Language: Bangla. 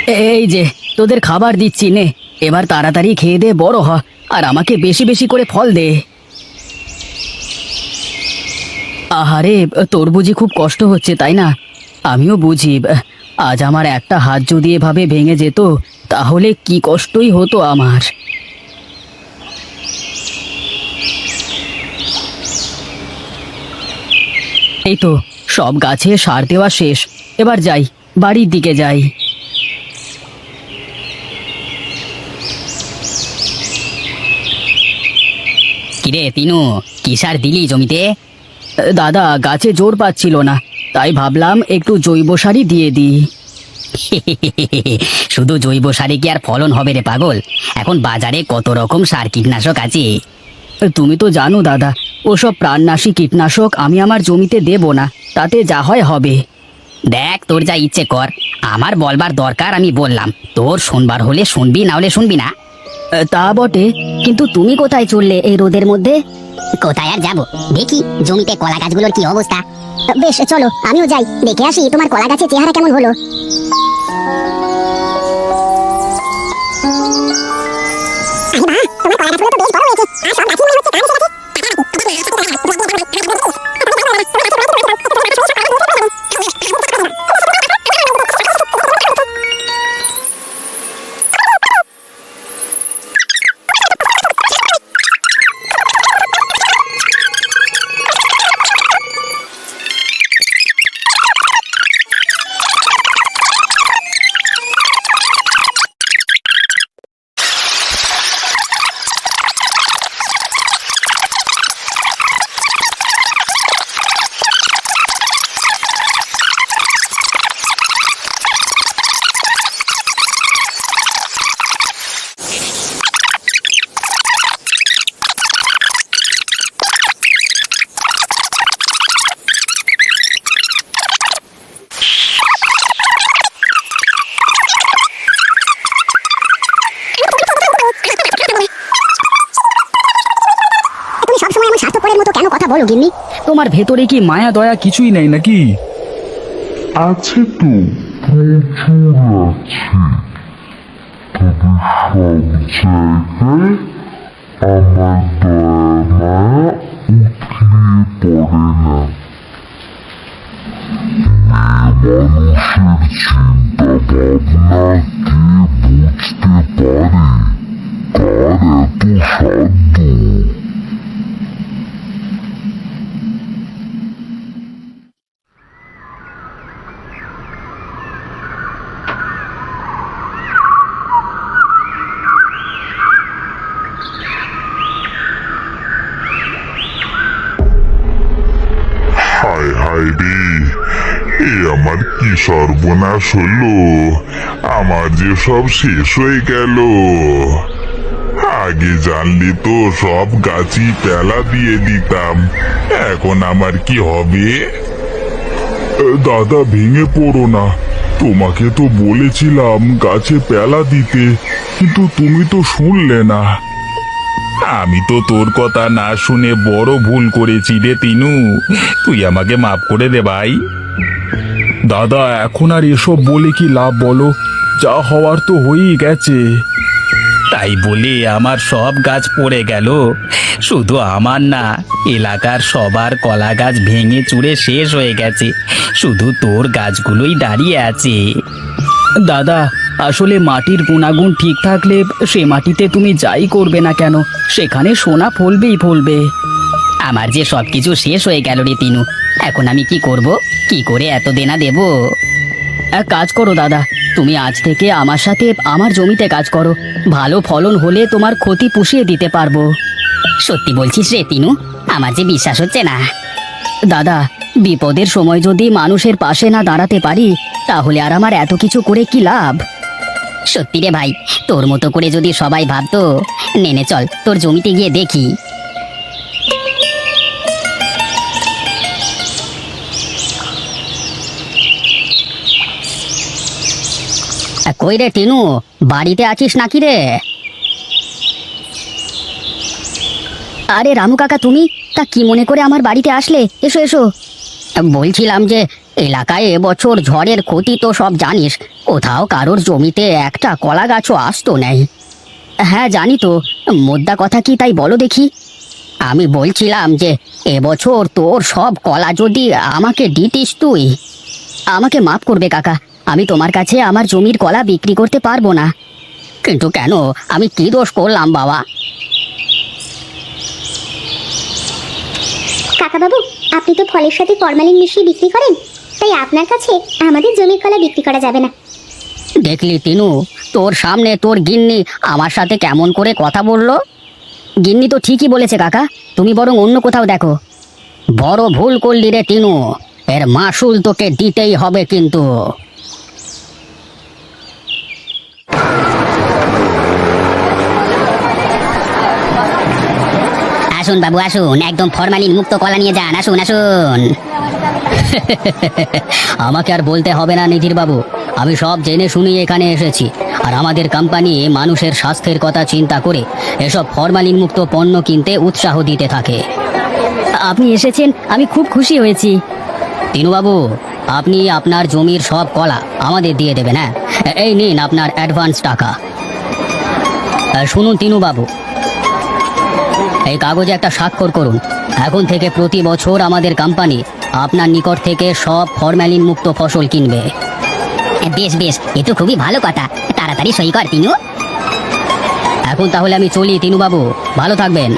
এই যে তোদের খাবার দিচ্ছি, নে এবার তাড়াতাড়ি খেয়ে দে, বড় হ, আর আমাকে বেশি বেশি করে ফল দে। আহারে, তোর বুঝি খুব কষ্ট হচ্ছে তাই না? আমিও বুঝি। আজ আমার একটা হাত যদি এভাবে ভেঙে যেত তাহলে কি কষ্টই হতো আমার। এই তো সব গাছে সার দেওয়া শেষ, এবার যাই, বাড়ির দিকে যাই। কিরে তিনু, কি সার দিলি জমিতে? দাদা, গাছে জোর পাচ্ছিল না, তাই ভাবলাম একটু জৈব সারই দিয়ে দিই। শুধু জৈব সারে কি আর ফলন হবে রে পাগল? এখন বাজারে কত রকম সার কীটনাশক আছে। তুমি তো জানো দাদা, ওসব প্রাণনাশী কীটনাশক আমি আমার জমিতে দেব না, তাতে যা হয় হবে। দেখ, তোর যা ইচ্ছে কর, আমার বলবার দরকার আমি বললাম, তোর শুনবার হলে শুনবি, না হলে শুনবি না। তা বটে, কিন্তু তুমি কোথায় চললে এই রোদের মধ্যে? কোথায় আর যাবো, দেখি জমিতে কলা গাছগুলোর কি অবস্থা। বেশ চলো, আমিও যাই, দেখে আসি তোমার কলা গাছের চেহারা কেমন হলো। তোমার কলা গাছগুলো তো বেশ বড় হয়েছে, আর সব গাছই মনে হচ্ছে কাঁড়ে এসে বলো গিন্নি, তোমার ভেতরে কি মায়া দয়া কিছুই নেই নাকি? আছে তো, প্রচুর আছে, তবে সব জায়গায় আমার দয়া মায়া উতলিয়ে পড়ে না। মানুষের চিন্তা ভাবনা কে বুঝতে পারে? কার এত সাধ্য? হায় হায় রে, এ আমার কি সর্বনাশ হলো! আমার যে সব শেষ হয়ে গেল। আগে জানলে তো সব গাছই পেলা দিয়ে দিতাম, এখন আমার কি হবে? দাদা, ভেঙে পড়ো না, তোমাকে তো বলেছিলাম গাছে পেলা দিতে, কিন্তু তুমি তো শুনলে না। আমি তো তোর কথা না শুনে বড় ভুল করেছি রে তিনু, তুই আমাকে মাফ করে দে ভাই। দাদা, এখন আর এসব বলে কি লাভ বলো? যা হওয়ার তো হয়েই গেছে। তাই বলে আমার সব গাছ পড়ে গেল? শুধু আমার না, এলাকার সবার কলা গাছ ভেঙে চুরে শেষ হয়ে গেছে, শুধু তোর গাছগুলোই দাঁড়িয়ে আছে। দাদা, আসলে মাটির গুণাগুণ ঠিক থাকলে সে মাটিতে তুমি যাই করবে না কেন, সেখানে সোনা ফলবেই ফলবে। আমার যে সবকিছু শেষ হয়ে গেল রে তিনু, এখন আমি কি করব? কি করে এত দেনা দেব? এক কাজ করো দাদা, তুমি আজ থেকে আমার সাথে আমার জমিতে কাজ করো, ভালো ফলন হলে তোমার ক্ষতি পুষিয়ে দিতে পারবো। সত্যি বলছিস রে তিনু? আমার যে বিশ্বাস হচ্ছে না। দাদা, বিপদের সময় যদি মানুষের পাশে না দাঁড়াতে পারি তাহলে আর আমার এত কিছু করে কি লাভ? সত্যি রে ভাই, তোর মতো করে যদি সবাই ভাবতো। নেনে চল, তোর জমিতে গিয়ে দেখি। কই রে টিনু, বাড়িতে আছিস নাকি রে? আরে রামু কাকা, তুমি তা কি মনে করে আমার বাড়িতে আসলে? এসো এসো। বলছিলাম যে এলাকায় এবছর ঝড়ের ক্ষতি তো সব জানিস, কোথাও কারোর জমিতে একটা কলা গাছও আসতো নেই। হ্যাঁ জানি তো, মোদ্দা কথা কি তাই বলো দেখি। আমি বলছিলাম যে এবছর তোর সব কলা যদি আমাকে দিতিস তুই। আমাকে মাফ করবে কাকা, আমি তোমার কাছে আমার জমির কলা বিক্রি করতে পারবো না। কিন্তু কেন, আমি কি দোষ করলাম বাবা? কাকা বাবু, আপনি তো ফলের সাথে ফরমালিন মিশিয়ে বিক্রি করেন, তাই আপনার কাছে আমাদের জমির কলা বিক্রি করা যাবে না। দেখলি তিনু, তোর সামনে তোর গিন্নি আমার সাথে কেমন করে কথা বললো। গিন্নি তো ঠিকই বলেছে কাকা, তুমি বরং অন্য কোথাও দেখো। বড় ভুল করলি রে তিনু, এর মাসুল তোকে দিতেই হবে কিন্তু। আসুন বাবু আসুন, একদম ফরমালিন মুক্ত কলা নিয়ে যান, আসুন আসুন। আমাকে আর বলতে হবে না নিধির বাবু, আমি সব জেনে শুনে এখানে এসেছি। আর আমাদের কোম্পানি মানুষের স্বাস্থ্যের কথা চিন্তা করে এসব ফরমালিন মুক্ত পণ্য কিনতে উৎসাহ দিতে থাকে। আপনি এসেছেন, আমি খুব খুশি হয়েছি। তিনুবাবু, আপনি আপনার জমির সব কলা আমাদের দিয়ে দেবেন। হ্যাঁ, এই নিন আপনার অ্যাডভান্স টাকা। শুনুন তিনুবাবু, এই কাগজে একটা স্বাক্ষর করুন। এখন থেকে প্রতি বছর আমাদের কোম্পানি আপনার নিকট থেকে সব ফরমালিন মুক্ত ফসল কিনবে। বেশ বেশ, এ তো খুবই ভালো কথা, তাড়াতাড়ি সই কর তিনু। এখন তাহলে আমি চলি তিনুবাবু, ভালো থাকবেন।